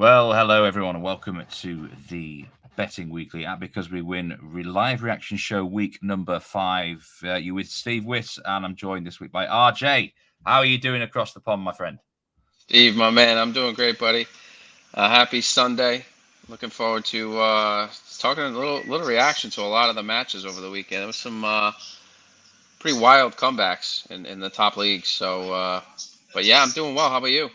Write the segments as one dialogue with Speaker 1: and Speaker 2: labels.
Speaker 1: Well, hello everyone, and welcome to the Betting Weekly at Because We Win live reaction show week number 5. You with Steve Wyss, and I'm joined this week by RJ. How are you doing across the pond, my friend?
Speaker 2: Steve, my man, I'm doing great, buddy. Happy Sunday. Looking forward to talking a little reaction to a lot of the matches over the weekend. There was some pretty wild comebacks in the top leagues. But yeah, I'm doing well. How about you?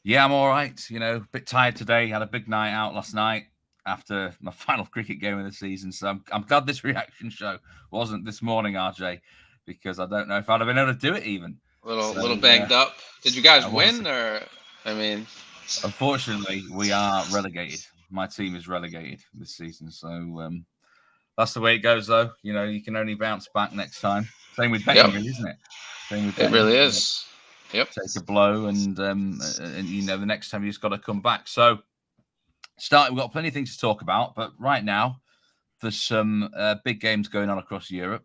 Speaker 1: Yeah, I'm all right. A bit tired today. Had a big night out last night after my final cricket game of the season. So I'm glad this reaction show wasn't this morning, RJ, because I don't know if I'd have been able to do it even.
Speaker 2: Little
Speaker 1: So
Speaker 2: banged up. Did you guys
Speaker 1: I was.
Speaker 2: win or? I mean,
Speaker 1: Unfortunately, we are relegated. My team is relegated this season. So that's the way it goes, though. You can only bounce back next time. Same with betting,
Speaker 2: yep,
Speaker 1: really, isn't it? Same with
Speaker 2: it
Speaker 1: betting.
Speaker 2: really is. Yep.
Speaker 1: Take a blow, and the next time you just got to come back. So, we've got plenty of things to talk about, but right now there's some big games going on across Europe.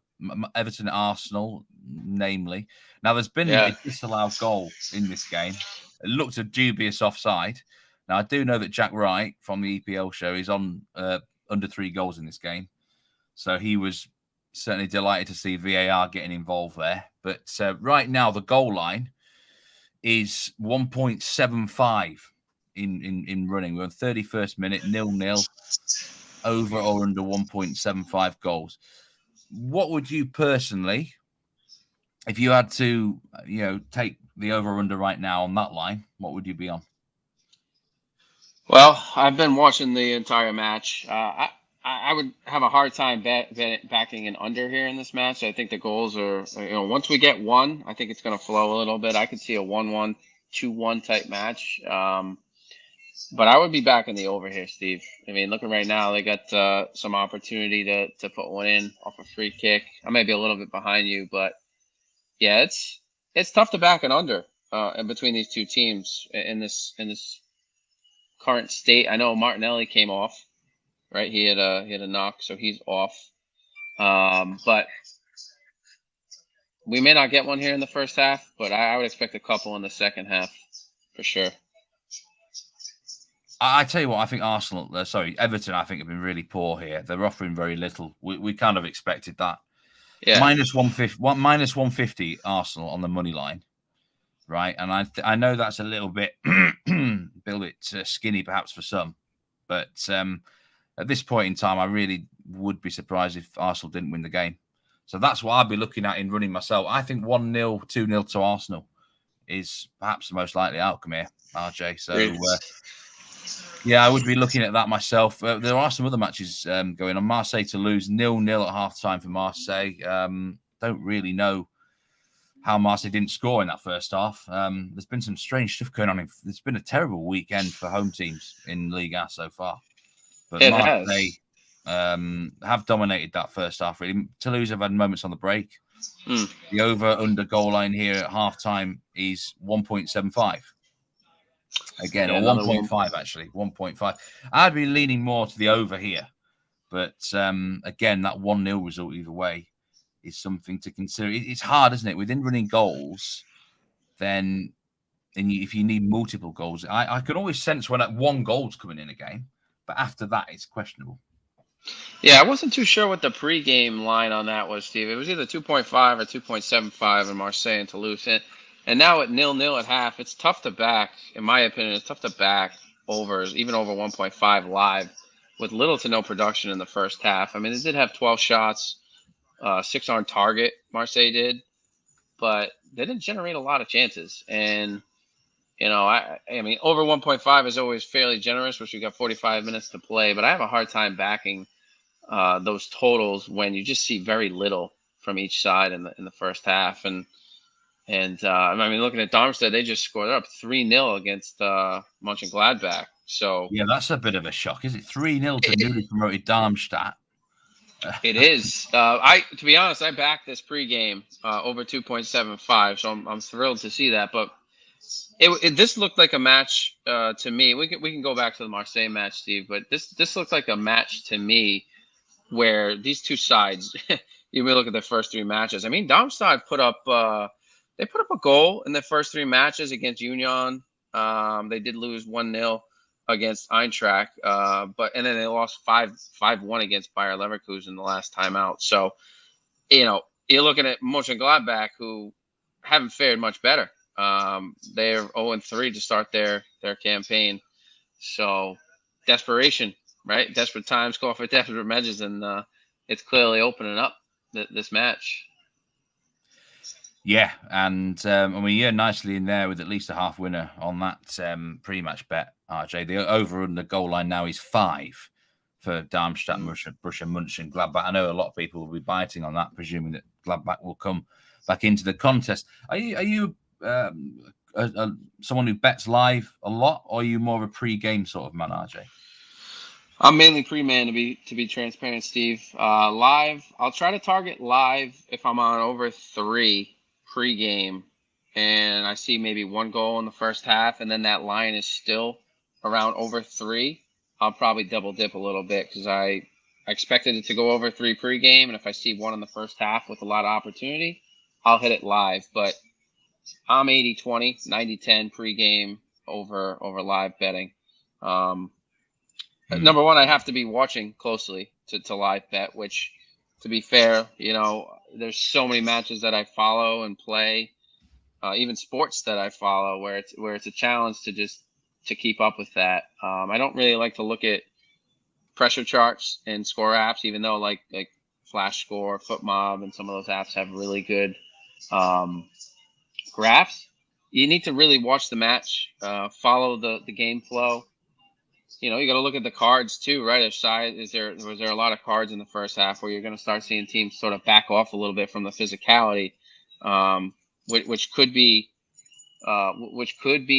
Speaker 1: Everton, Arsenal, namely. Now, there's been
Speaker 2: Yeah.
Speaker 1: a disallowed goal in this game. It looked a dubious offside. Now, I do know that Jack Wright from the EPL show is on under 3 goals in this game. So he was certainly delighted to see VAR getting involved there. But right now, the goal line is 1.75 in running. We're on 31st minute, 0-0, over or under 1.75 goals. What would you personally, if you had to, take the over under right now on that line, what would you be on?
Speaker 2: Well, I've been watching the entire match. I would have a hard time backing an under here in this match. I think the goals are, once we get one, I think it's going to flow a little bit. I could see a 1-1, 2-1 type match. But I would be backing the over here, Steve. I mean, looking right now, they got some opportunity to put one in off a free kick. I may be a little bit behind you, but yeah, it's tough to back an under in between these two teams in this current state. I know Martinelli came off, right? He had a knock, so he's off. But we may not get one here in the first half, but I would expect a couple in the second half for sure.
Speaker 1: I tell you what, I think Everton, I think have been really poor here. They're offering very little. We kind of expected that.
Speaker 2: Yeah,
Speaker 1: Minus 150 Arsenal on the money line, right? And I know that's a little bit skinny perhaps for some, but at this point in time, I really would be surprised if Arsenal didn't win the game. So that's what I'd be looking at in running myself. I think 1-0, 2-0 to Arsenal is perhaps the most likely outcome here, RJ. So yeah, I would be looking at that myself. There are some other matches going on. Marseille to lose 0-0 at half time for Marseille. Don't really know how Marseille didn't score in that first half. There's been some strange stuff going on. It's been a terrible weekend for home teams in Liga so far. But
Speaker 2: it
Speaker 1: Marseille
Speaker 2: has.
Speaker 1: have dominated that first half, really. Toulouse have had moments on the break.
Speaker 2: Hmm.
Speaker 1: The over-under goal line here at half time is 1.75. Again,
Speaker 2: Yeah,
Speaker 1: or
Speaker 2: another one.
Speaker 1: 1.5, actually. 1.5. I'd be leaning more to the over here. But again, that 1-0 result either way is something to consider. It's hard, isn't it? Within running goals, then if you need multiple goals, I can always sense when one goal's coming in a game. But after that, it's questionable.
Speaker 2: Yeah, I wasn't too sure what the pregame line on that was, Steve. It was either 2.5 or 2.75 in Marseille and Toulouse. And now at 0-0 at half, it's tough to back, in my opinion, it's tough to back overs, even over 1.5 live, with little to no production in the first half. I mean, they did have 12 shots, 6 on target, Marseille did, but they didn't generate a lot of chances. And, I mean, over 1.5 is always fairly generous, which we got 45 minutes to play, but I have a hard time backing those totals when you just see very little from each side in the first half. And I mean, looking at Darmstadt, they just scored up 3-0 against Mönchengladbach. So
Speaker 1: Yeah, that's a bit of a shock. Is it 3-0 to
Speaker 2: it,
Speaker 1: newly promoted Darmstadt?
Speaker 2: it is. To be honest, I backed this pregame over 2.75, so I'm thrilled to see that. But this looked like a match to me. We can go back to the Marseille match, Steve, but this looked like a match to me where these two sides, you may look at the first 3 matches. I mean, Darmstadt put up a goal in the first 3 matches against Union. They did lose 1-0 against Eintracht, and then they lost 5-1 against Bayer Leverkusen the last time out. So, you're looking at Mönchengladbach, who haven't fared much better. They're 0-3 to start their campaign. So, desperation, right? Desperate times call for desperate measures, and it's clearly opening up this match.
Speaker 1: Yeah, and you're nicely in there with at least a half winner on that pre-match bet, RJ. The over and the goal line now is 5 for Darmstadt, Borussia Mönchengladbach. I know a lot of people will be biting on that, presuming that Gladbach will come back into the contest. Are you someone who bets live a lot, or are you more of a pre-game sort of man, RJ?
Speaker 2: I'm mainly pre-man to be transparent, Steve. Live, I'll try to target live if I'm on over 3 pre-game and I see maybe 1 goal in the first half, and then that line is still around over 3. I'll probably double dip a little bit because I expected it to go over 3 pre-game, and if I see 1 in the first half with a lot of opportunity, I'll hit it live. But I'm 80-20, 90-10 pre-game over live betting. Number one, I have to be watching closely to live bet, which, to be fair, there's so many matches that I follow and play, even sports that I follow, where it's a challenge to keep up with that. I don't really like to look at pressure charts and score apps, even though like Flash Score, FootMob, and some of those apps have really good graphs. You need to really watch the match, follow the game flow. You got to look at the cards too, right? Was there a lot of cards in the first half where you're going to start seeing teams sort of back off a little bit from the physicality, which could be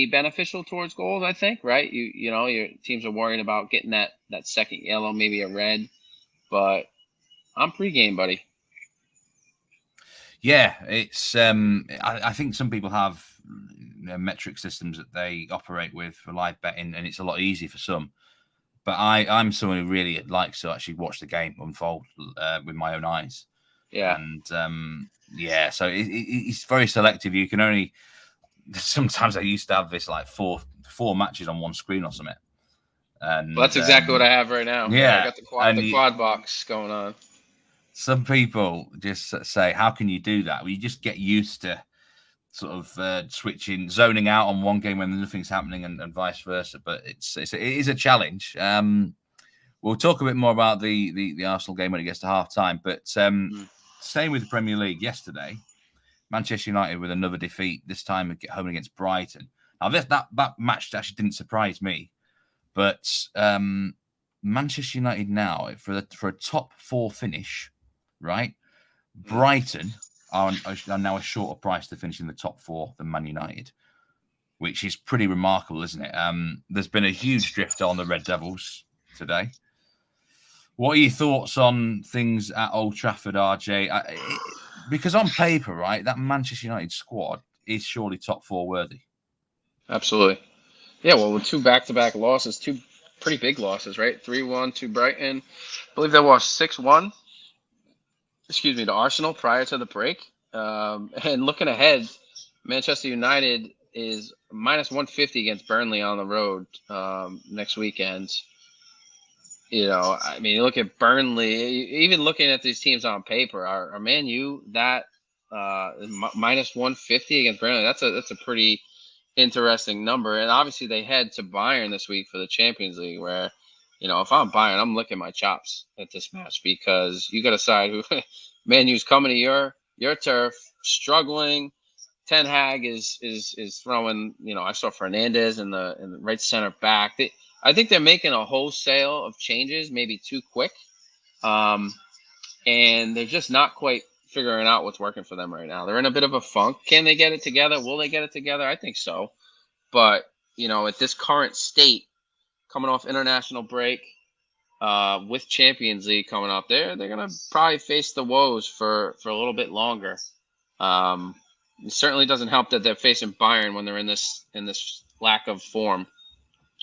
Speaker 2: beneficial towards goals, I think, right? Your teams are worrying about getting that second yellow, maybe a red, but I'm pre-game, buddy.
Speaker 1: Yeah, it's I think some people have metric systems that they operate with for live betting, and it's a lot easier for some. But I'm someone who really likes to actually watch the game unfold with my own eyes.
Speaker 2: Yeah.
Speaker 1: And so it's very selective. You can only sometimes I used to have this like four matches on one screen or something. And
Speaker 2: that's exactly what I have right now.
Speaker 1: Yeah,
Speaker 2: I got the quad box going on.
Speaker 1: Some people just say, how can you do that? Well, you just get used to sort of zoning out on one game when nothing's happening and vice versa. But it is a challenge. We'll talk a bit more about the Arsenal game when it gets to half time. But staying with the Premier League yesterday, Manchester United with another defeat, this time at home against Brighton. Now, that match actually didn't surprise me. But Manchester United now, for a top 4 finish, right? Brighton are now a shorter price to finish in the top 4 than Man United, which is pretty remarkable, isn't it? There's been a huge drift on the Red Devils today. What are your thoughts on things at Old Trafford, RJ? Because on paper, right, that Manchester United squad is surely top 4 worthy.
Speaker 2: Absolutely. Yeah, well, with 2 back-to-back losses, 2 pretty big losses, right? 3-1 to Brighton. I believe they lost 6-1. To Arsenal prior to the break. And looking ahead, Manchester United is minus 150 against Burnley on the road next weekend. You look at Burnley, even looking at these teams on paper, are Man U that minus 150 against Burnley? That's a pretty interesting number. And obviously they head to Bayern this week for the Champions League, where, if I'm Bayern, I'm licking my chops at this match, because you got to decide who Man U's coming to your turf, struggling. Ten Hag is throwing, I saw Fernandez in the right center back. I think they're making a wholesale of changes, maybe too quick. And they're just not quite figuring out what's working for them right now. They're in a bit of a funk. Can they get it together? Will they get it together? I think so. But, at this current state, coming off international break, with Champions League coming up, they're going to probably face the woes for a little bit longer. It certainly doesn't help that they're facing Bayern when they're in this lack of form.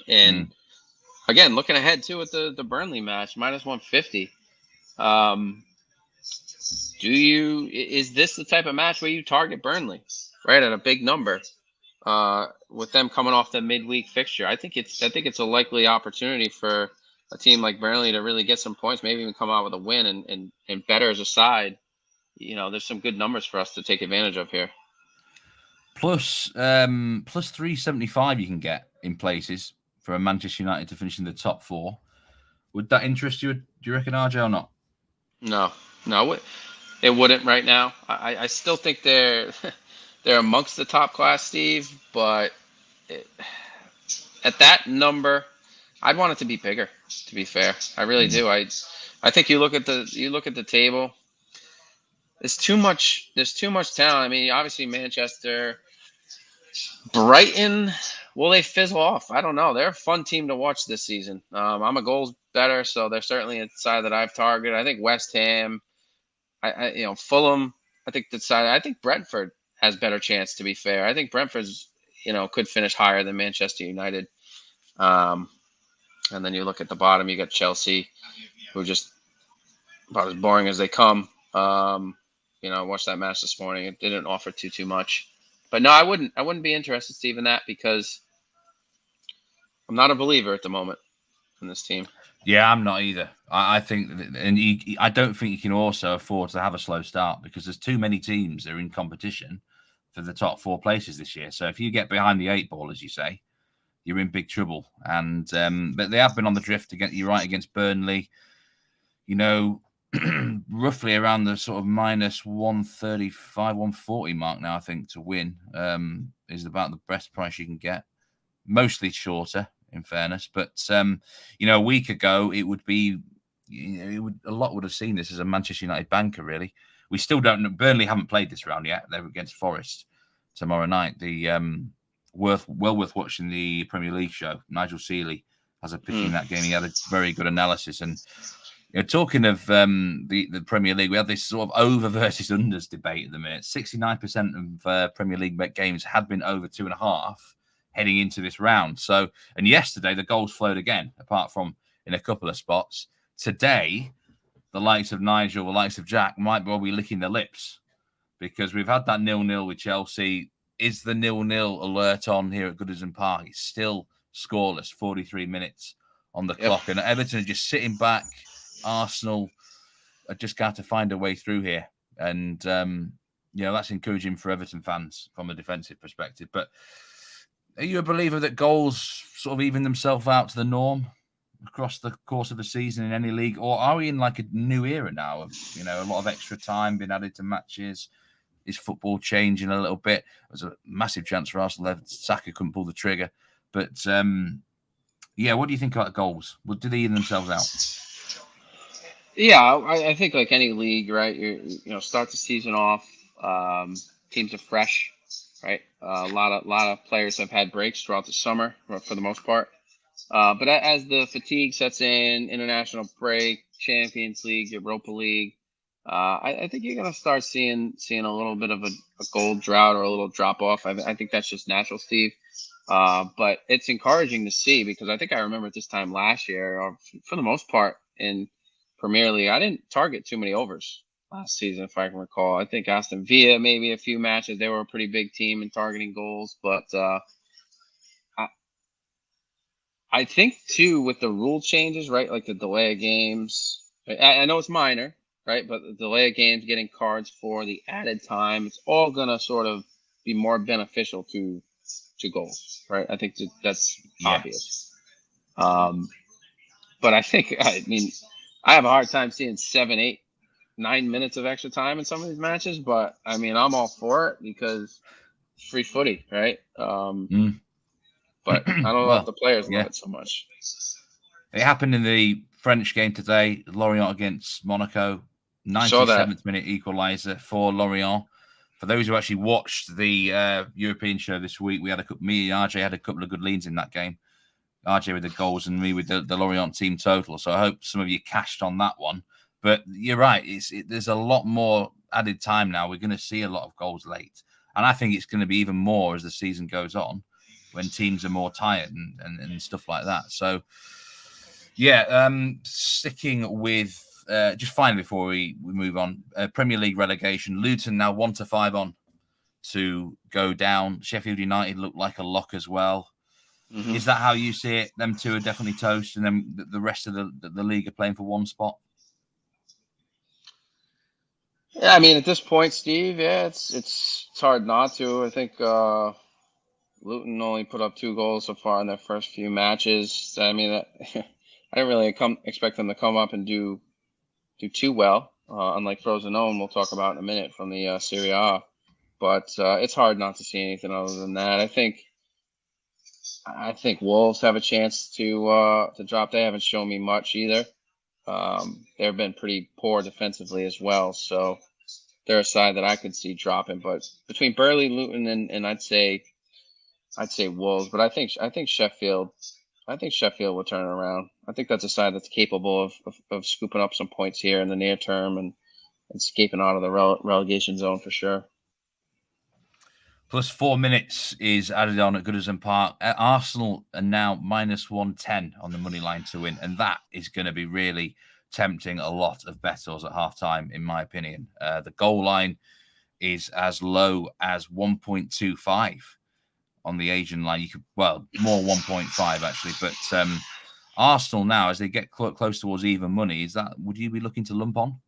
Speaker 2: And again, looking ahead too at the Burnley match, minus 150. Is this the type of match where you target Burnley, right, at a big number? with them coming off the midweek fixture. I think it's a likely opportunity for a team like Burnley to really get some points, maybe even come out with a win and better as a side. There's some good numbers for us to take advantage of here.
Speaker 1: Plus 375 you can get in places for a Manchester United to finish in the top 4. Would that interest you? Do you reckon, RJ, or not?
Speaker 2: No, it wouldn't right now. I still think they're amongst the top class, Steve, but at that number, I'd want it to be bigger. To be fair, I really do. I think you look at the table. There's too much talent. I mean, obviously Manchester, Brighton, will they fizzle off? I don't know. They're a fun team to watch this season. I'm a goals better, so they're certainly a side that I've targeted. I think West Ham, Fulham. I think Brentford has better chance. To be fair, I think Brentford's could finish higher than Manchester United. And then you look at the bottom, you got Chelsea, who are just about as boring as they come. I watched that match this morning. It didn't offer too much. But no, I wouldn't be interested, Steve, in that because I'm not a believer at the moment in this team.
Speaker 1: Yeah, I'm not either. I think, I don't think you can also afford to have a slow start because there's too many teams that are in competition for the top 4 places this year. So if you get behind the 8 ball, as you say, you're in big trouble. And but they have been on the drift against. You're right, against Burnley. Roughly around the sort of minus 135, 140 mark now, I think, to win is about the best price you can get. Mostly shorter, in fairness. But, a week ago, it would be, a lot would have seen this as a Manchester United banker, really. We still don't know. Burnley haven't played this round yet. They're against Forest tomorrow night. The worth watching the Premier League show. Nigel Seeley has a pick in that game. He had a very good analysis. And talking of the Premier League, we have this sort of over versus unders debate at the minute. 69% of Premier League games had been over 2.5 heading into this round. So, and yesterday the goals flowed again, apart from in a couple of spots. Today, the likes of Nigel, the likes of Jack might well be licking their lips because we've had that 0-0 with Chelsea. Is the 0-0 alert on here at Goodison Park? It's still scoreless, 43 minutes on the clock. And Everton are just sitting back. Arsenal are just got to find a way through here. And, that's encouraging for Everton fans from a defensive perspective. But are you a believer that goals sort of even themselves out to the norm across the course of the season in any league? Or are we in like a new era now of, a lot of extra time being added to matches? Is football changing a little bit? There's a massive chance for Arsenal. Saka couldn't pull the trigger. But, what do you think about goals? Do they even themselves out?
Speaker 2: Yeah, I think like any league, right? Start the season off. Teams are fresh, right? A lot of players have had breaks throughout the summer for the most part. But as the fatigue sets in, international break, Champions League, Europa League, I think you're gonna start seeing a little bit of a goal drought or a little drop off. I think that's just natural, Steve. But it's encouraging to see because I think I remember at this time last year, or for the most part in Premier League, I didn't target too many overs last season, if I can recall. I think Aston Villa, maybe a few matches, they were a pretty big team in targeting goals. But I think, too, with the rule changes, right, like the delay of games, I know it's minor, right, but the delay of games, getting cards for the added time, it's all going to sort of be more beneficial to goals, right? I think that's obvious. But I think, I have a hard time seeing 7, 8, 9 minutes of extra time in some of these matches, but I'm all for it because it's free footy, right? But I don't know if the players love it so much.
Speaker 1: It happened in the French game today, Lorient against Monaco, 97th minute equaliser for Lorient. For those who actually watched the European show this week, me and RJ had a couple of good leads in that game. RJ with the goals and me with the Lorient team total. So I hope some of you cashed on that one. But you're right. There's a lot more added time now. We're going to see a lot of goals late. And I think it's going to be even more as the season goes on when teams are more tired and stuff like that. So, sticking with just finally before we move on, Premier League relegation, Luton now 1-5 on to go down. Sheffield United look like a lock as well.
Speaker 2: Mm-hmm.
Speaker 1: Is that how you see it? Them two are definitely toast, and then the rest of the league are playing for one spot?
Speaker 2: Yeah, I mean, at this point, Steve, yeah, it's hard not to. I think Luton only put up 2 goals so far in their first few matches. I mean, I didn't really expect them to come up and do too well, unlike Frosinone, we'll talk about in a minute from the Serie A. But it's hard not to see anything other than that. I think Wolves have a chance to drop. They haven't shown me much either. They've been pretty poor defensively as well, so they're a side that I could see dropping. But between Burnley, Luton, and I'd say Wolves, but I think Sheffield. I think Sheffield will turn it around. I think that's a side that's capable of scooping up some points here in the near term and escaping out of the relegation zone for sure.
Speaker 1: Plus 4 minutes is added on at Goodison Park. Arsenal are now minus 110 on the money line to win, and that is going to be really tempting a lot of bettors at halftime, in my opinion. The goal line is as low as 1.25 on the Asian line. You could, well, more 1.5 actually, but Arsenal now, as they get close towards even money, would you be looking to lump on?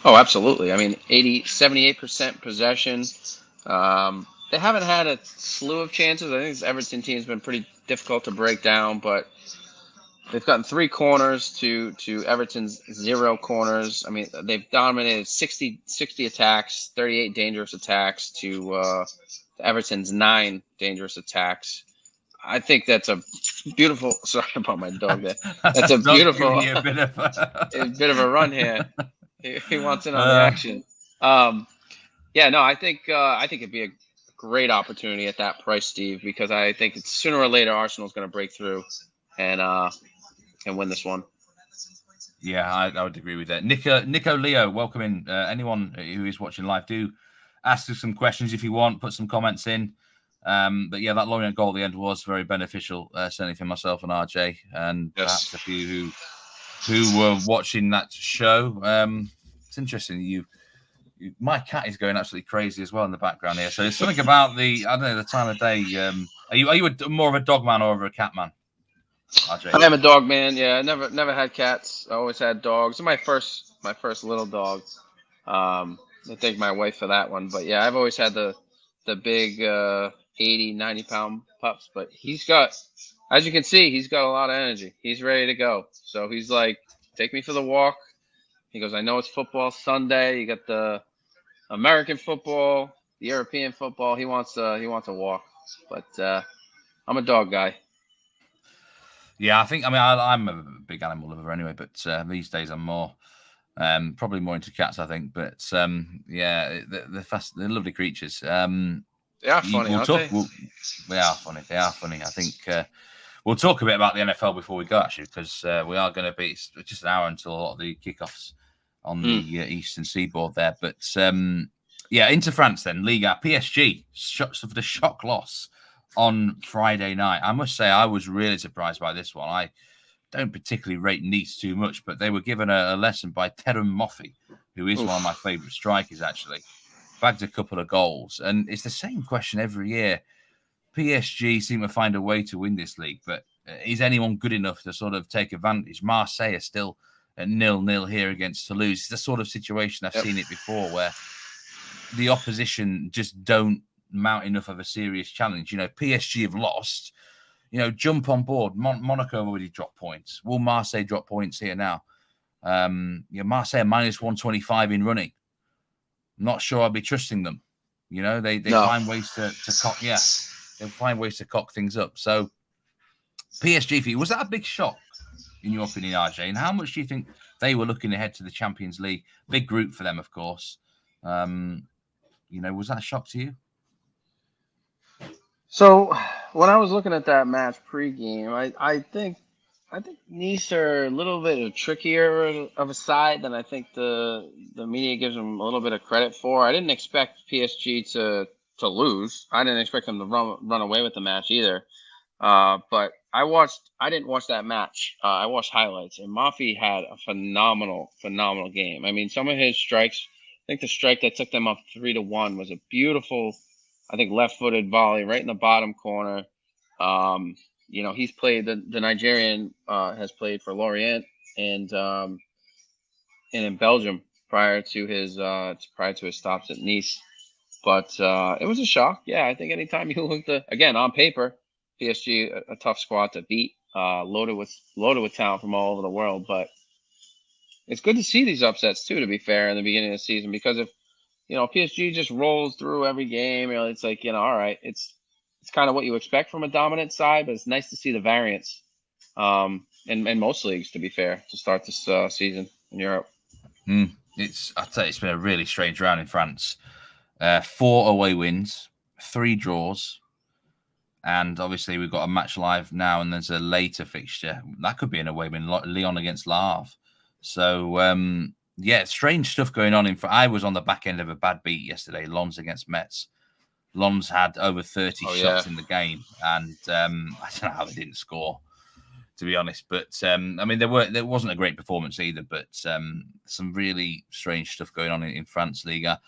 Speaker 2: Oh, absolutely. I mean, 78% possession. They haven't had a slew of chances. I think this Everton team has been pretty difficult to break down, but they've gotten 3 corners to Everton's 0 corners. I mean, they've dominated 60 attacks, 38 dangerous attacks to Everton's 9 dangerous attacks. I think that's a beautiful. Sorry about my dog there. That's a beautiful.
Speaker 1: A bit
Speaker 2: of a run here. He wants in on the action. Yeah, no, I think it'd be a great opportunity at that price, Steve, because I think it's sooner or later Arsenal's going to break through and win this one.
Speaker 1: Yeah, I would agree with that. Nico Leo, welcome in. Anyone who is watching live, do ask us some questions if you want. Put some comments in. But yeah, that Lorient goal at the end was very beneficial, certainly for myself and RJ, and perhaps a few who were watching that show. It's interesting. My cat is going absolutely crazy as well in the background here. So there's something about the time of day. Are you more of a dog man or a cat man, RJ?
Speaker 2: I am a dog man. Yeah, I never had cats. I always had dogs. My first little dog. I thank my wife for that one. But yeah, I've always had the big 80, 90 pound pups. But he's got, as you can see, he's got a lot of energy. He's ready to go. So he's like, take me for the walk. He goes, I know it's football Sunday. You got the American football, the European football. He wants to walk, but I'm a dog guy.
Speaker 1: Yeah, I'm a big animal lover anyway, but these days I'm more probably more into cats, I think. But yeah, they're lovely creatures.
Speaker 2: They are funny, aren't they?
Speaker 1: They are funny. They are funny. I think we'll talk a bit about the NFL before we go, actually, because we are going to be just an hour until a lot of the kickoffs on the Eastern Seaboard there. But yeah, into France then. Liga. PSG suffered a shock loss on Friday night. I must say I was really surprised by this one. I don't particularly rate Nice too much, but they were given a lesson by Terem Moffi, who is one of my favourite strikers, actually. Bagged a couple of goals. And it's the same question every year. PSG seem to find a way to win this league, but is anyone good enough to sort of take advantage? Marseille are still at 0-0 here against Toulouse. It's the sort of situation I've seen it before where the opposition just don't mount enough of a serious challenge. You know, PSG have lost. You know, jump on board. Monaco have already dropped points. Will Marseille drop points here now? Marseille minus 125 in running. Not sure I'd be trusting them. You know, they find ways to cock. Yeah, they find ways to cock things up. So PSG for you, was that a big shock in your opinion, RJ? And how much do you think they were looking ahead to the Champions League? Big group for them, of course. Was that a shock to you?
Speaker 2: So when I was looking at that match pregame, I think Nice are a little bit trickier of a side than I think the media gives them a little bit of credit for. I didn't expect PSG to lose. I didn't expect them to run away with the match either. But I didn't watch that match. I watched highlights, and Moffi had a phenomenal game. I mean, some of his strikes, I think the strike that took them up 3-1 was a beautiful I think left-footed volley right in the bottom corner. He's played the Nigerian has played for Lorient and in Belgium prior to his stops at Nice. But it was a shock. Yeah, I think anytime you look again on paper, PSG a tough squad to beat, loaded with talent from all over the world. But it's good to see these upsets too. To be fair, in the beginning of the season, because if PSG just rolls through every game, it's like all right, it's kind of what you expect from a dominant side, but it's nice to see the variance. In most leagues, to be fair, to start this season in Europe.
Speaker 1: I'd say it's been a really strange round in France. 4 away wins, 3 draws, and obviously we've got a match live now, and there's a later fixture that could be an away win, Lyon against Le Havre. So strange stuff going on. I was on the back end of a bad beat yesterday. Lens against Metz. Lens had over 30 shots in the game, and I don't know how they didn't score, to be honest. But there wasn't a great performance either. But some really strange stuff going on in France Liga.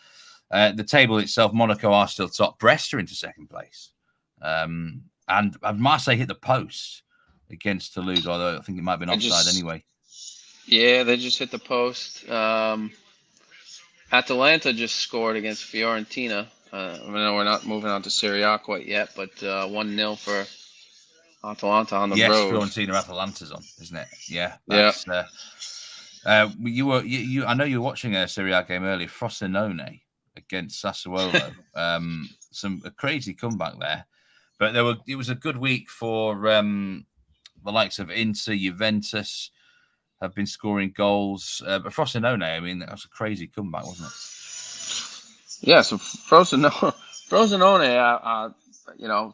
Speaker 1: The table itself, Monaco are still top. Brest are into second place. And Marseille hit the post against Toulouse, although I think it might have been offside anyway.
Speaker 2: Yeah, they just hit the post. Atalanta just scored against Fiorentina. I know we're not moving on to Serie A quite yet, but 1-0 for Atalanta on the road.
Speaker 1: Yes, Fiorentina Atalanta's on, isn't it? Yeah. I know you were watching a Serie A game earlier, Frosinone against Sassuolo. A crazy comeback there. But it was a good week for the likes of Inter, Juventus have been scoring goals. But Frosinone, that was a crazy comeback, wasn't it?
Speaker 2: Yeah, so Frosinone,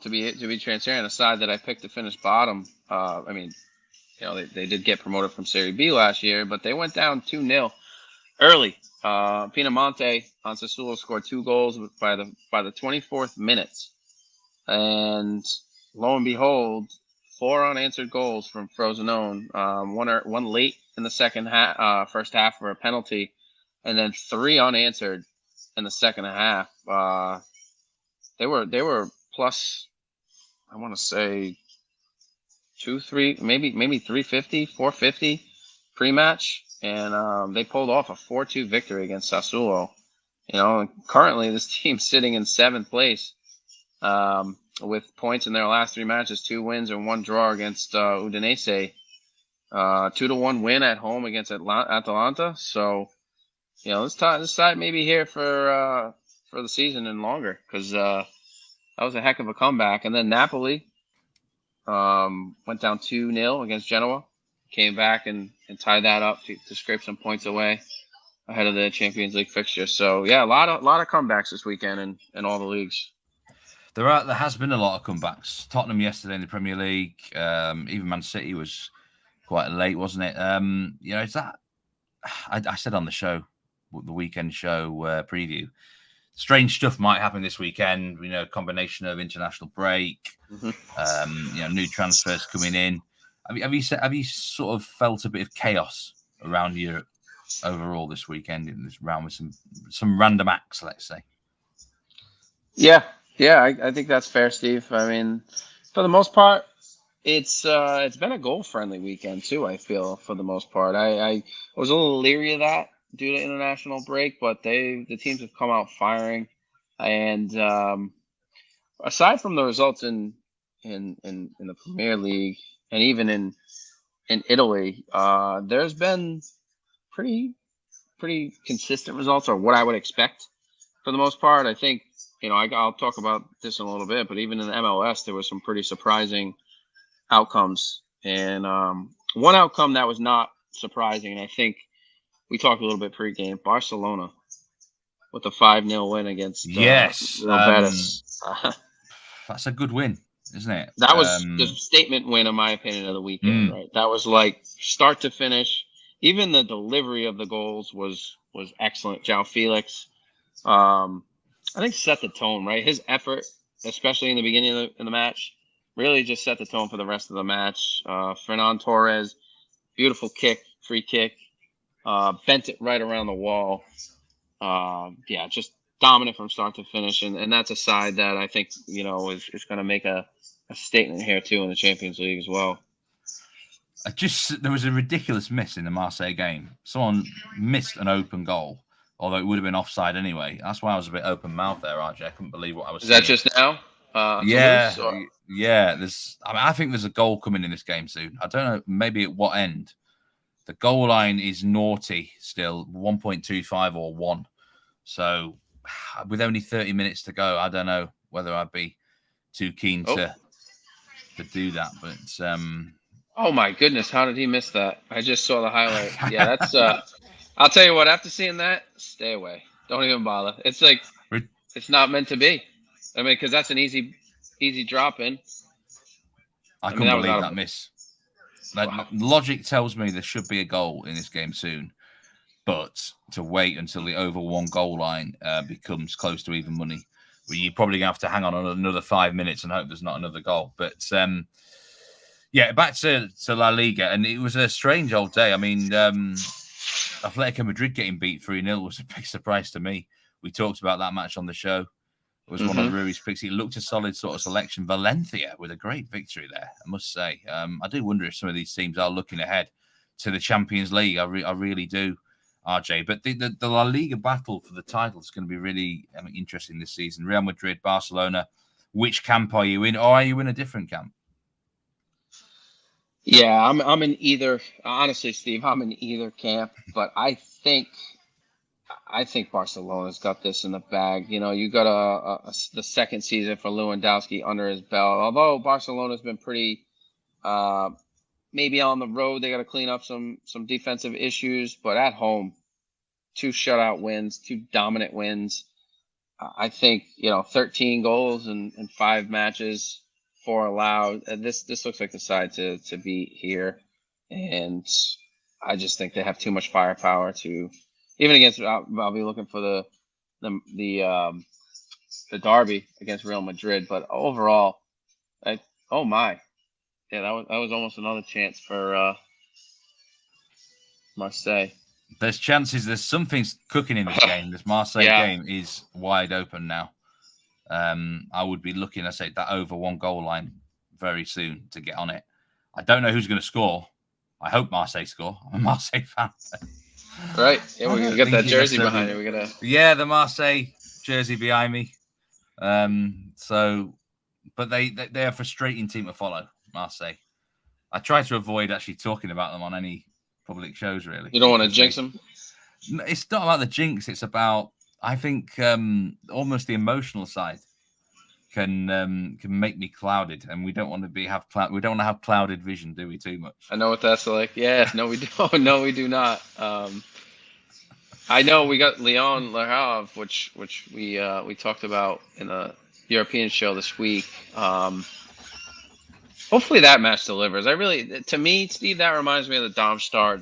Speaker 2: to be transparent, a side that I picked to finish bottom. They did get promoted from Serie B last year, but they went down 2-0 early. Pinamonti on Sassuolo scored 2 goals by the 24th minute, and lo and behold, 4 unanswered goals from Frosinone. One late in the first half for a penalty, and then 3 unanswered in the second half. They were plus, I want to say 2-3, maybe 350, 450 pre-match, and they pulled off a 4-2 victory against Sassuolo. Currently this team's sitting in 7th place with points in their last 3 matches, 2 wins and 1 draw against Udinese, 2-1 win at home against Atalanta. So this side may be here for the season and longer, because that was a heck of a comeback. And then Napoli went down 2-0 against Genoa, came back and tied that up to scrape some points away ahead of the Champions League fixture. So yeah, a lot of comebacks this weekend in all the leagues.
Speaker 1: There has been a lot of comebacks. Tottenham yesterday in the Premier League, even Man City was quite late, wasn't it? Is that I said on the show, the weekend show preview, strange stuff might happen this weekend. Combination of international break, new transfers coming in. Have you sort of felt a bit of chaos around Europe overall this weekend in this round with some random acts, let's say? Yeah,
Speaker 2: I think that's fair, Steve. For the most part, it's been a goal-friendly weekend too, I feel, for the most part. I was a little leery of that due to international break, but the teams have come out firing. And aside from the results in the Premier League and even in Italy, there's been pretty consistent results, or what I would expect for the most part. I think, I'll talk about this in a little bit, but even in the MLS, there was some pretty surprising outcomes. And one outcome that was not surprising, and I think we talked a little bit pregame, Barcelona with a 5-0 win against Betis.
Speaker 1: That's a good win, isn't it?
Speaker 2: That was the statement win, in my opinion, of the weekend. Right? That was like start to finish. Even the delivery of the goals was excellent. João Felix, I think, set the tone. Right, his effort, especially in the beginning of the match, really just set the tone for the rest of the match. Fernan Torres, beautiful free kick, bent it right around the wall. Just dominant from start to finish, and that's a side that I think is going to make a statement here too in the Champions League as well.
Speaker 1: There was a ridiculous miss in the Marseille game. Someone missed an open goal, although it would have been offside anyway. That's why I was a bit open mouth there, RJ. I couldn't believe what I was seeing.
Speaker 2: Is that just now?
Speaker 1: Yeah,
Speaker 2: Toulouse,
Speaker 1: yeah. I think there's a goal coming in this game soon. I don't know, maybe at what end. The goal line is naughty still, 1.25 or 1. So with only 30 minutes to go, I don't know whether I'd be too keen to do that. But
Speaker 2: oh my goodness, how did he miss that? I just saw the highlight. Yeah, that's I'll tell you what, after seeing that, stay away. Don't even bother. It's like it's not meant to be. I mean, because that's an easy drop in.
Speaker 1: I couldn't believe that miss. Wow. Logic tells me there should be a goal in this game soon, but to wait until the over 1 goal line becomes close to even money, well, you're probably going to have to hang on another 5 minutes and hope there's not another goal. But yeah, back to La Liga, and it was a strange old day. I mean, Atletico Madrid getting beat 3-0 was a big surprise to me. We talked about that match on the show. It was one of Rui's picks. It looked a solid sort of selection. Valencia with a great victory there, I must say. I do wonder if some of these teams are looking ahead to the Champions League. I really do, RJ. But the La Liga battle for the title is going to be really interesting this season. Real Madrid, Barcelona. Which camp are you in, or are you in a different camp?
Speaker 2: Yeah, I'm in either. Honestly, Steve, I'm in either camp. But I think Barcelona's got this in the bag. You got the second season for Lewandowski under his belt. Although Barcelona's been pretty, maybe on the road they got to clean up some defensive issues, but at home, 2 shutout wins, 2 dominant wins. I think 13 goals in 5 matches, 4 allowed. This looks like the side to beat here, and I just think they have too much firepower to. Even against, I'll be looking for the derby against Real Madrid. But overall, oh my, yeah, that was almost another chance for Marseille.
Speaker 1: There's chances. There's something cooking in this game. This Marseille game is wide open now. I would be looking, I say, that over 1 goal line very soon to get on it. I don't know who's going to score. I hope Marseille score. I'm a Marseille fan.
Speaker 2: Right. Yeah, we got that jersey behind it.
Speaker 1: Yeah, the Marseille jersey behind me. But they are a frustrating team to follow, Marseille. I try to avoid actually talking about them on any public shows, really.
Speaker 2: You don't want to jinx them?
Speaker 1: It's not about the jinx. It's about, I think, almost the emotional side can make me clouded, and we don't want to have clouded vision, do we? Too much.
Speaker 2: I know what that's like. Yeah, no, we don't. No, we do not. I know we got Lyon Le Havre, which we talked about in a European show this week. Hopefully that match delivers. To me, Steve, that reminds me of the Darmstadt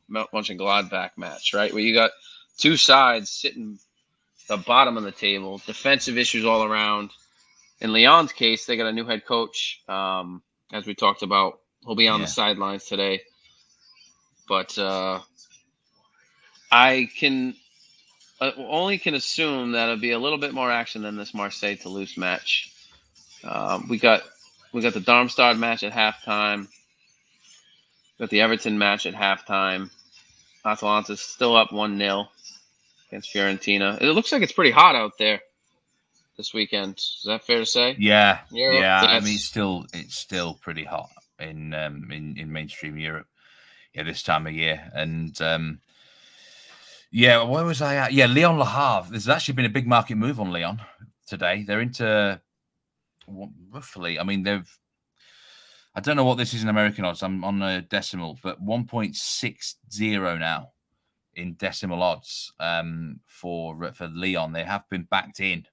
Speaker 2: Mönchengladbach match, right? Where you got 2 sides sitting the bottom of the table, defensive issues all around. In Lyon's case, they got a new head coach, as we talked about. He'll be on the sidelines today. But I can only assume that it'll be a little bit more action than this Marseille-Toulouse match. We got the Darmstadt match at halftime. Got the Everton match at halftime. Atalanta's still up 1-0 against Fiorentina. It looks like it's pretty hot out there this weekend. Is that fair to say?
Speaker 1: Yeah. I mean, it's still pretty hot in mainstream Europe. Yeah, this time of year. And where was I at? Yeah, Lyon Le Havre. There's actually been a big market move on Lyon today. They're into roughly. I mean, I don't know what this is in American odds. I'm on a decimal, but 1.60 now in decimal odds for Lyon. They have been backed in.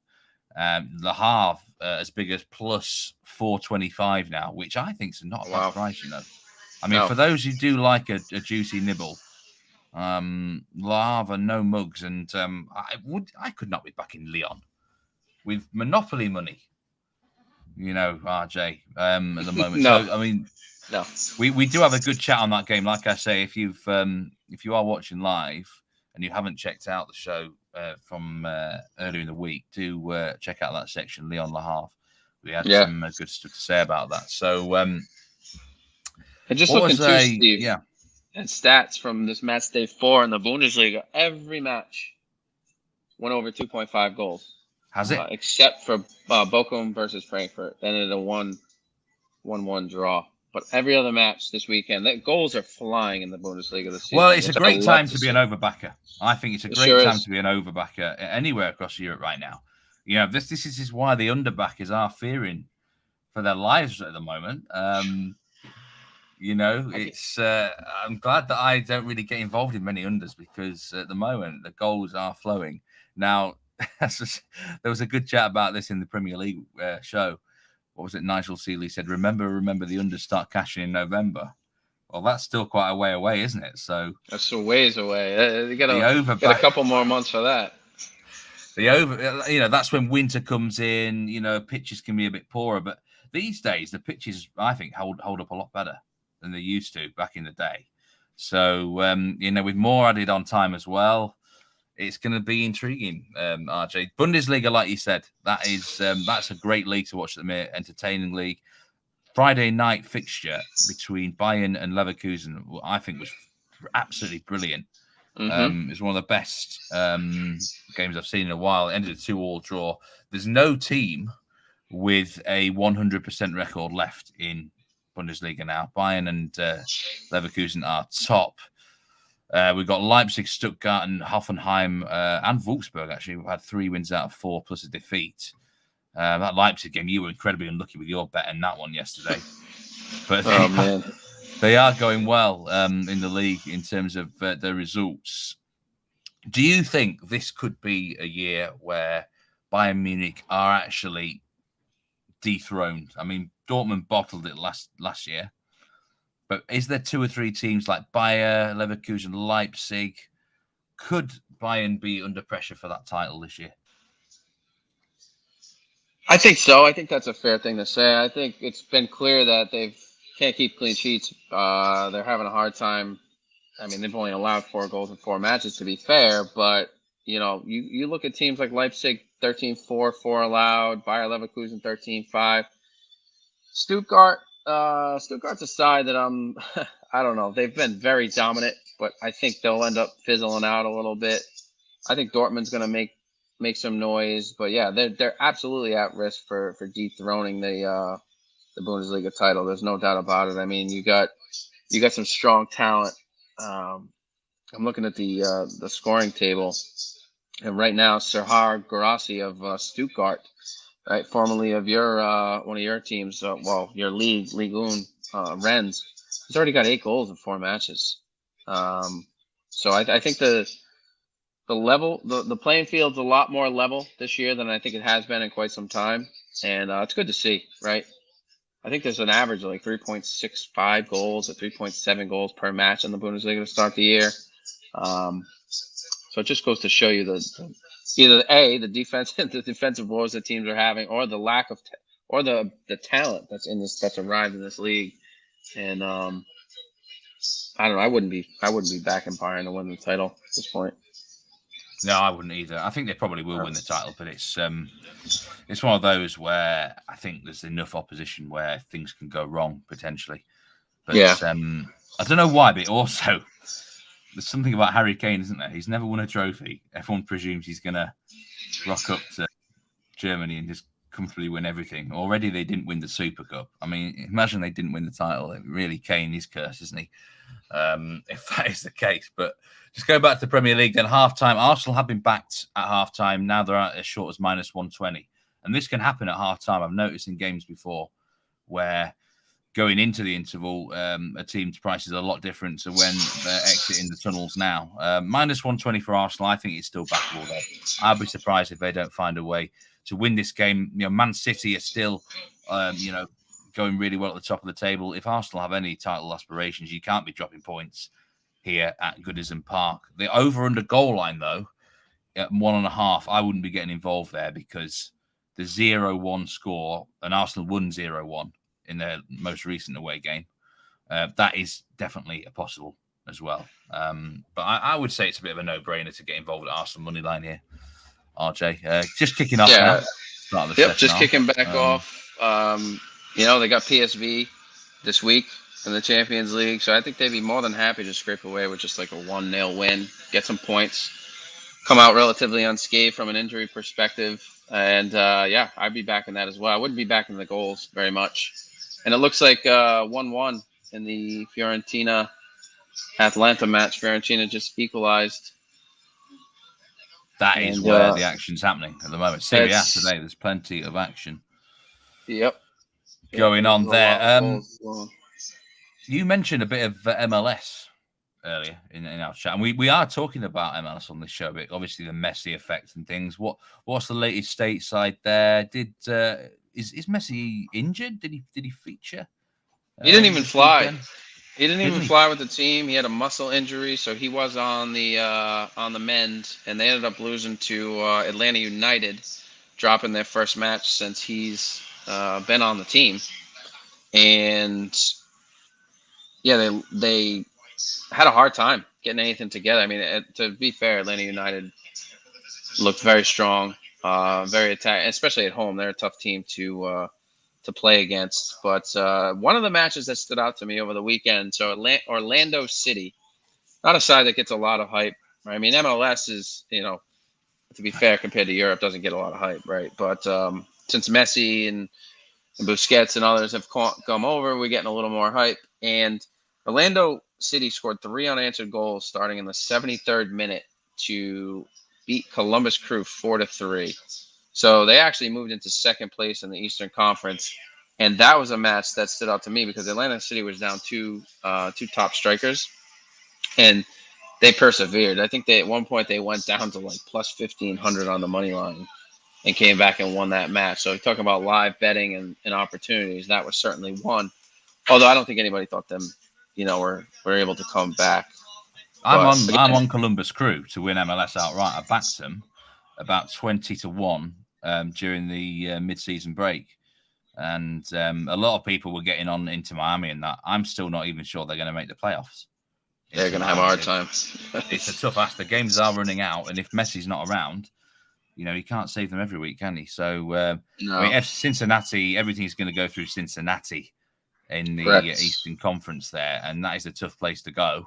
Speaker 1: Le Havre as big as plus 425 now, which I think is not a bad price, I mean, for those who do like a juicy nibble, Le Havre, no mugs, and I could not be backing Lyon with monopoly money, RJ, at the moment.
Speaker 2: No.
Speaker 1: So I mean,
Speaker 2: no,
Speaker 1: we do have a good chat on that game. Like I say, if you are watching live, and you haven't checked out the show from earlier in the week, do check out that section, Leon Laharve. We had some good stuff to say about that. So,
Speaker 2: and just looking too, Steve, and stats from this match day 4 in the Bundesliga, every match went over 2.5 goals.
Speaker 1: Has it?
Speaker 2: Except for Bochum versus Frankfurt. Then it a 1-1 draw. But every other match this weekend, goals are flying in the Bundesliga this season.
Speaker 1: Well, it's a great time to be an overbacker. I think it's a great time to be an overbacker anywhere across Europe right now. You know, this is why the underbackers are fearing for their lives at the moment. You know, it's I'm glad that I don't really get involved in many unders, because at the moment the goals are flowing. Now, there was a good chat about this in the Premier League show. What was it? Nigel Seeley said, remember, the unders start cashing in November. Well, that's still quite a way away, isn't it? So
Speaker 2: that's a ways away. You got a couple more months for that.
Speaker 1: That's when winter comes in. You know, pitches can be a bit poorer, but these days the pitches, I think, hold up a lot better than they used to back in the day. So with more added on time as well, it's going to be intriguing. RJ, Bundesliga, like you said, that's a great league to watch at the minute, entertaining league. Friday night fixture between Bayern and Leverkusen, I think, was absolutely brilliant. Mm-hmm. It's one of the best games I've seen in a while. It ended a 2-2 draw. There's no team with a 100% record left in Bundesliga now. Bayern and Leverkusen are top. We've got Leipzig, Stuttgart, and Hoffenheim, and Wolfsburg, actually, who had 3 wins out of 4 plus a defeat. That Leipzig game, you were incredibly unlucky with your bet in that one yesterday. But they are going well in the league in terms of their results. Do you think this could be a year where Bayern Munich are actually dethroned? I mean, Dortmund bottled it last year. But is there 2 or 3 teams like Bayern, Leverkusen, Leipzig? Could Bayern be under pressure for that title this year?
Speaker 2: I think so. I think that's a fair thing to say. I think it's been clear that they can't keep clean sheets. They're having a hard time. I mean, they've only allowed 4 goals in 4 matches, to be fair. But, you look at teams like Leipzig, 13-4, 4 allowed. Bayer Leverkusen, 13-5. Stuttgart's a side that I don't know. They've been very dominant, but I think they'll end up fizzling out a little bit. I think Dortmund's going to make some noise, but yeah, they're absolutely at risk for dethroning the Bundesliga title. There's no doubt about it. I mean, you got some strong talent. I'm looking at the scoring table, and right now, Serhar Guirassy of Stuttgart, right, formerly of your one of your teams, your Ligue 1, Rennes, he's already got 8 goals in 4 matches. So I think the level, the playing field's a lot more level this year than I think it has been in quite some time, and it's good to see, right? I think there's an average of like 3.65 goals or 3.7 goals per match in the Bundesliga to start the year. So it just goes to show you either the defensive woes that teams are having, or the lack of or the talent that's arrived in this league. And I don't know. I wouldn't be backing Bayern to win the title at this point.
Speaker 1: No, I wouldn't either. I think they probably will win the title, but it's one of those where I think there's enough opposition where things can go wrong potentially. But I don't know why, but also there's something about Harry Kane, isn't there? He's never won a trophy. Everyone presumes he's going to rock up to Germany and just comfortably win everything. Already they didn't win the Super Cup. I mean, imagine they didn't win the title. It really, Kane is cursed, isn't he? If that is the case. But just go back to the Premier League, then half-time. Arsenal have been backed at half-time. Now they're at as short as -120. And this can happen at half-time. I've noticed in games before where going into the interval, a team's price is a lot different to when they're exiting the tunnels now. -120 for Arsenal. I think it's still backable, though. I'd be surprised if they don't find a way to win this game. Man City are still, going really well at the top of the table. If Arsenal have any title aspirations, you can't be dropping points here at Goodison Park. The over-under goal line, though, at 1.5, I wouldn't be getting involved there because the 0-1 score, and Arsenal won 0-1 in their most recent away game, that is definitely a possible as well. But I would say it's a bit of a no-brainer to get involved at Arsenal money line here. RJ, just kicking off now. Start of the second
Speaker 2: just
Speaker 1: half.
Speaker 2: kicking back off. They got PSV this week in the Champions League, so I think they'd be more than happy to scrape away with just like a 1-0 win, get some points, come out relatively unscathed from an injury perspective, and I'd be backing that as well. I wouldn't be backing the goals very much, and it looks like 1-1 in the Fiorentina-Atalanta match. Fiorentina just equalized.
Speaker 1: That is where the action's happening at the moment. Serie A today, there's plenty of action.
Speaker 2: Yep.
Speaker 1: Going on there. You mentioned a bit of MLS earlier in our chat, and we are talking about MLS on this show a bit. Obviously, the Messi effect and things. What's the latest stateside there? Is Messi injured? Did he feature?
Speaker 2: He didn't even fly. Weekend? He didn't even fly with the team. He had a muscle injury, so he was on the mend, and they ended up losing to Atlanta United, dropping their first match since he's been on the team. And they had a hard time getting anything together. I mean, to be fair, Atlanta United looked very strong, very attack, especially at home. They're a tough team to play against. But one of the matches that stood out to me over the weekend, so Orlando City, not a side that gets a lot of hype. Right? I mean, MLS is, to be fair, compared to Europe, doesn't get a lot of hype, right? But since Messi and Busquets and others have come over, we're getting a little more hype. And Orlando City scored 3 unanswered goals starting in the 73rd minute to beat Columbus Crew 4-3. So they actually moved into second place in the Eastern Conference. And that was a match that stood out to me because Atlanta City was down two top strikers. And they persevered. I think at one point they went down to like plus 1,500 on the money line and came back and won that match. So talking about live betting and opportunities, that was certainly one. Although I don't think anybody thought them, were able to come back.
Speaker 1: I'm on Columbus Crew to win MLS outright. I backed them about 20-1 during the mid-season break, and a lot of people were getting on into Miami, and that I'm still not even sure they're going to make the playoffs.
Speaker 2: They're going to have a hard time.
Speaker 1: It's a tough ask. The games are running out, and if Messi's not around, he can't save them every week, can he? So,
Speaker 2: no.
Speaker 1: I mean, if Cincinnati, everything's going to go through Cincinnati in the Eastern Conference there, and that is a tough place to go,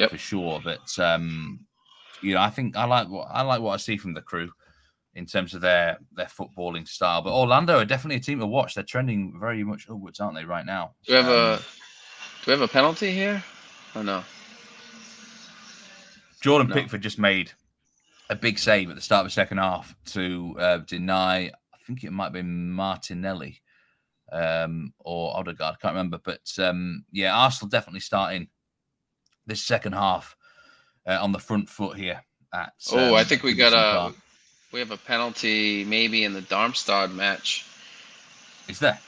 Speaker 1: for sure. But I think I like what I see from the Crew in terms of their footballing style. But Orlando are definitely a team to watch. They're trending very much upwards, aren't they, right now?
Speaker 2: Do we have a penalty here? Oh no.
Speaker 1: Jordan Pickford just made a big save at the start of the second half to deny, I think it might have been Martinelli or Odegaard, I can't remember. But Arsenal definitely starting this second half on the front foot here. I
Speaker 2: think we have a penalty maybe in the Darmstadt match.
Speaker 1: Is there?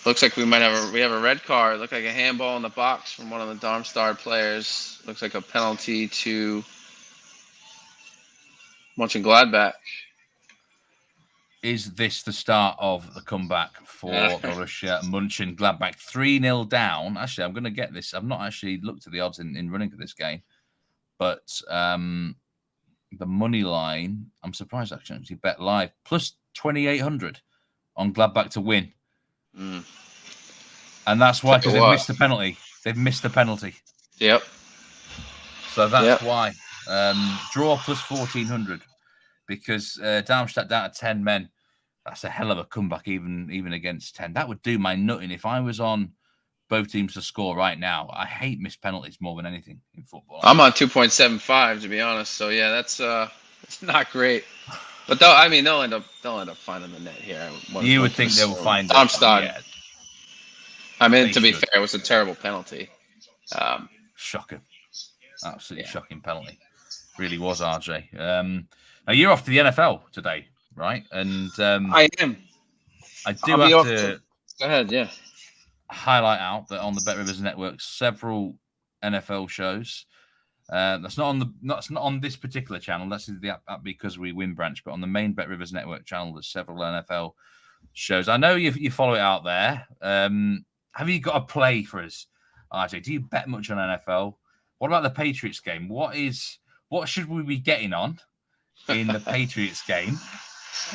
Speaker 2: Looks like we have a red card. Looked like a handball in the box from one of the Darmstadt players. Looks like a penalty to Mönchengladbach.
Speaker 1: Is this the start of the comeback for Borussia Mönchengladbach? 3-0 down. Actually, I'm going to get this. I've not actually looked at the odds in running for this game, but the money line, I'm surprised actually bet live plus 2,800 on Gladbach to win. And that's why, because they've missed the penalty. They've missed the penalty.
Speaker 2: Yep.
Speaker 1: So that's why. Draw plus 1,400 because Darmstadt down to 10 men. That's a hell of a comeback, even against 10. That would do my nutting if I was on both teams to score right now. I hate missed penalties more than anything in football.
Speaker 2: I'm on 2.75 to be honest. So yeah, that's it's not great. But they'll end up finding the net here.
Speaker 1: You would think they will find
Speaker 2: Darmstadt.
Speaker 1: Yeah.
Speaker 2: I mean, to be fair, it was a terrible penalty.
Speaker 1: Shocking. Absolutely shocking penalty. Really was, RJ. Now you're off to the NFL today, right? And
Speaker 2: I am.
Speaker 1: I do have to
Speaker 2: go ahead,
Speaker 1: highlight out that on the Bet Rivers Network, several NFL shows. That's not on this particular channel. That's the app Because We Win branch, but on the main Bet Rivers Network channel, there's several NFL shows. I know you follow it out there. Have you got a play for us, RJ? Do you bet much on NFL? What about the Patriots game? What should we be getting on in the Patriots game?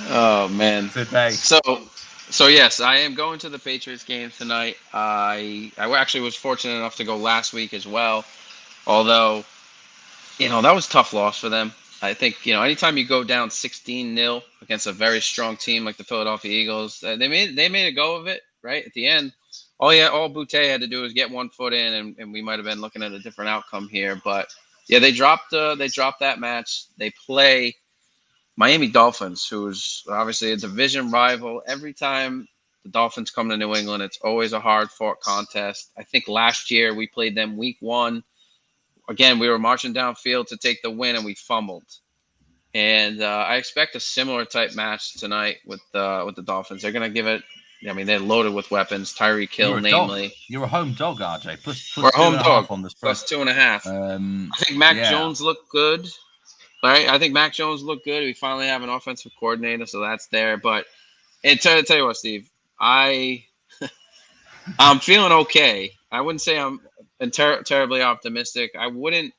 Speaker 2: Oh man,
Speaker 1: today.
Speaker 2: So yes, I am going to the Patriots game tonight. I actually was fortunate enough to go last week as well. Although, that was a tough loss for them. I think, anytime you go down 16-0 against a very strong team like the Philadelphia Eagles, they made a go of it, right? At the end, all Boutte had to do was get one foot in, and we might have been looking at a different outcome here. But yeah, they dropped that match. They play Miami Dolphins, who's obviously a division rival. Every time the Dolphins come to New England, it's always a hard-fought contest. I think last year we played them week 1. Again, we were marching downfield to take the win, and we fumbled. And I expect a similar type match tonight with the Dolphins. They're going to give it. I mean, they're loaded with weapons. Tyreek Hill, namely.
Speaker 1: You're a home dog, RJ. Plus
Speaker 2: we're a home dog
Speaker 1: on the
Speaker 2: spread. Plus 2.5. I think Mac Jones looked good. Right? I think Mac Jones looked good. We finally have an offensive coordinator, so that's there. But and tell you what, Steve, I'm feeling okay. I wouldn't say I'm terribly optimistic. I don't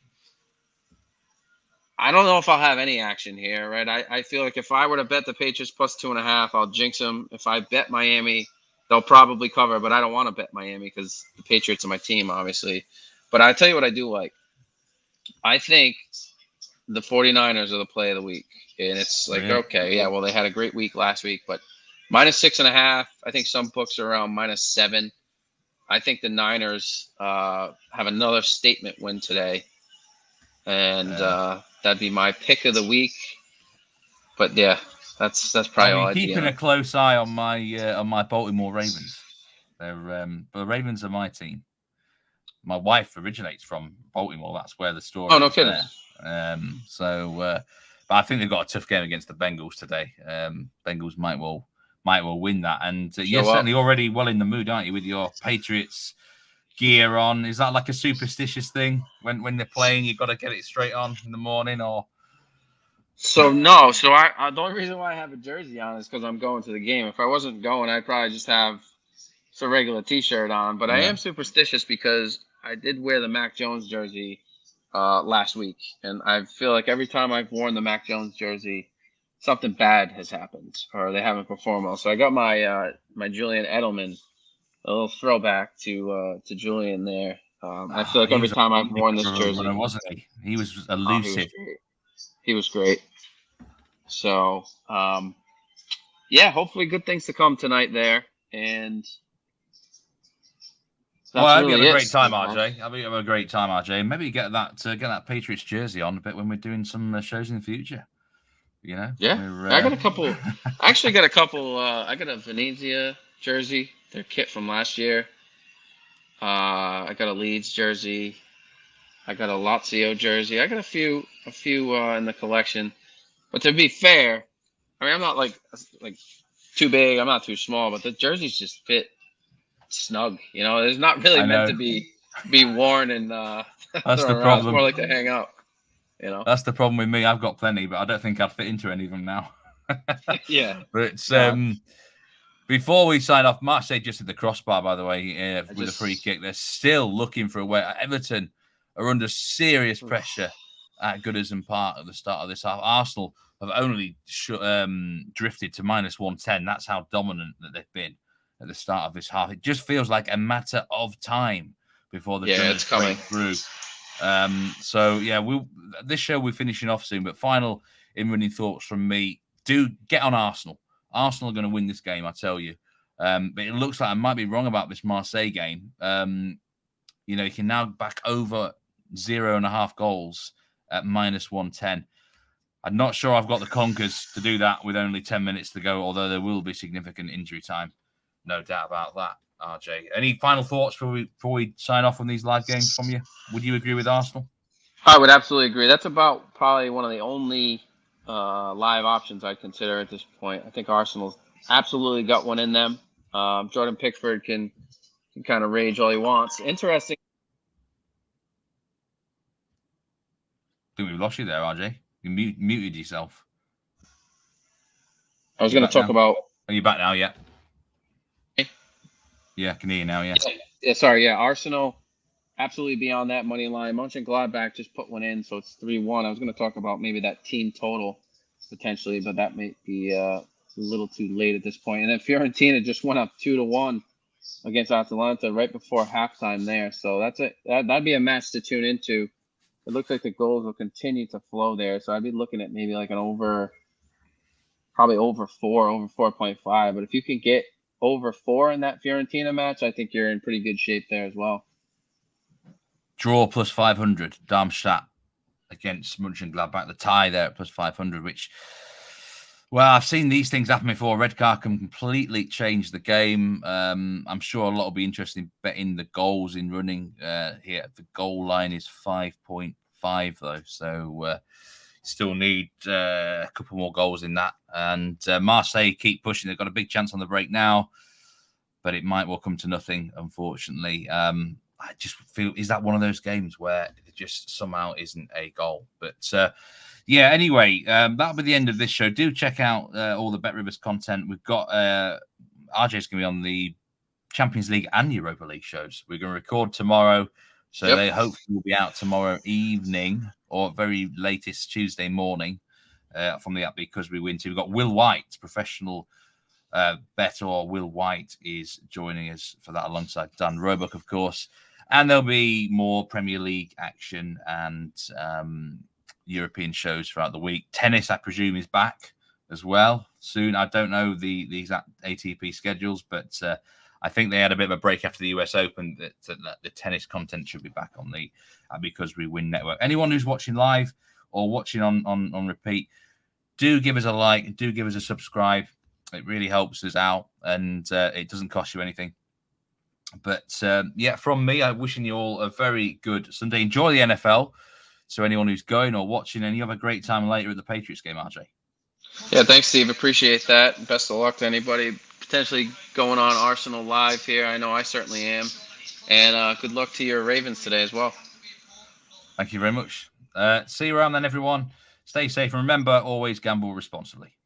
Speaker 2: know if I'll have any action here, right? I feel like if I were to bet the Patriots plus 2.5, I'll jinx them. If I bet Miami, they'll probably cover, but I don't want to bet Miami because the Patriots are my team, obviously. But I tell you what I do like. I think the 49ers are the play of the week. And it's like, okay, yeah, well, they had a great week last week, but minus 6.5. I think some books are around -7. I think the Niners have another statement win today. And that'd be my pick of the week. But yeah, that's probably all I
Speaker 1: keeping a close eye on my Baltimore Ravens. The Ravens are my team. My wife originates from Baltimore. That's where the story.
Speaker 2: Oh, no kidding.
Speaker 1: But I think they've got a tough game against the Bengals today. Bengals might well win that. And you're certainly already well in the mood, aren't you, with your Patriots gear on? Is that like a superstitious thing when they're playing? You've got to get it straight on in the morning, or?
Speaker 2: No. So I the only reason why I have a jersey on is because I'm going to the game. If I wasn't going, I'd probably just have a regular T-shirt on. But I am superstitious because I did wear the Mac Jones jersey last week, and I feel like every time I've worn the Mac Jones jersey, something bad has happened or they haven't performed well. So I got my my Julian Edelman, a little throwback to Julian there. I feel like every time I've worn this jersey,
Speaker 1: wasn't he? He was elusive.
Speaker 2: He was great. So hopefully good things to come tonight there, and.
Speaker 1: I hope you have a great time, RJ. I hope you have a great time, RJ. Maybe get that Patriots jersey on a bit when we're doing some shows in the future.
Speaker 2: Yeah, I got a couple. I actually got a couple. I got a Venezia jersey, their kit from last year. I got a Leeds jersey. I got a Lazio jersey. I got a few in the collection. But to be fair, I mean, I'm not like too big. I'm not too small, but the jerseys just fit snug. It's not really meant to be worn and
Speaker 1: that's the problem.
Speaker 2: It's more like to hang out.
Speaker 1: That's the problem with me. I've got plenty, but I don't think I'd fit into any of them now.
Speaker 2: Yeah.
Speaker 1: But before we sign off, Marseille just at the crossbar, by the way, with a free kick. They're still looking for a way. Everton are under serious pressure at Goodison Park at the start of this half. Arsenal have only drifted to -110. That's how dominant that they've been at the start of this half. It just feels like a matter of time before the Gunners break through. This show we're finishing off soon, but final in-running thoughts from me. Do get on Arsenal. Arsenal are going to win this game, I tell you. But it looks like I might be wrong about this Marseille game. You can now back over 0.5 goals at -110. I'm not sure I've got the conkers to do that with only 10 minutes to go, although there will be significant injury time. No doubt about that, RJ. Any final thoughts before we sign off on these live games from you? Would you agree with Arsenal?
Speaker 2: I would absolutely agree. That's about probably one of the only live options I'd consider at this point. I think Arsenal's absolutely got one in them. Jordan Pickford can kind of rage all he wants. Interesting.
Speaker 1: I think we've lost you there, RJ. You muted yourself.
Speaker 2: I was going to talk about...
Speaker 1: Are you back now? Yeah, I can hear you now, yeah.
Speaker 2: Sorry, Arsenal absolutely be on that money line. Mönchengladbach just put one in, so it's 3-1. I was going to talk about maybe that team total potentially, but that may be a little too late at this point. And then Fiorentina just went up 2-1 against Atalanta right before halftime there. So that'd be a match to tune into. It looks like the goals will continue to flow there. So I'd be looking at maybe like probably over 4.5. But if you can get over 4 in that Fiorentina match, I think you're in pretty good shape there as well.
Speaker 1: Draw plus 500, Darmstadt against Mönchengladbach. The tie there at plus 500, which, well, I've seen these things happen before. Red card can completely change the game. I'm sure a lot will be interested in betting the goals in running here. The goal line is 5.5, though. So still need a couple more goals in that. And Marseille keep pushing. They've got a big chance on the break now, but it might well come to nothing, unfortunately. I just feel, is that one of those games where it just somehow isn't a goal? But yeah, anyway, that'll be the end of this show. Do check out all the Bet Rivers content. We've got RJ's going to be on the Champions League and Europa League shows. We're going to record tomorrow, so they hopefully will be out tomorrow evening or very latest Tuesday morning from the app because we win. We've got Will White, professional bettor Will White, is joining us for that alongside Dan Roebuck, of course. And there'll be more Premier League action and European shows throughout the week. Tennis, I presume, is back as well soon. I don't know the exact ATP schedules, but I think they had a bit of a break after the US Open. That the tennis content should be back on the Because We Win network. Anyone who's watching live or watching on repeat, do give us a like, do give us a subscribe. It really helps us out, and it doesn't cost you anything. But yeah, from me, I'm wishing you all a very good Sunday. Enjoy the NFL. So anyone who's going or watching, and you have a great time later at the Patriots game, RJ.
Speaker 2: Yeah, thanks, Steve. Appreciate that. Best of luck to anybody potentially going on Arsenal live here. I know I certainly am. And good luck to your Ravens today as well.
Speaker 1: Thank you very much. See you around then, everyone. Stay safe. And remember, always gamble responsibly.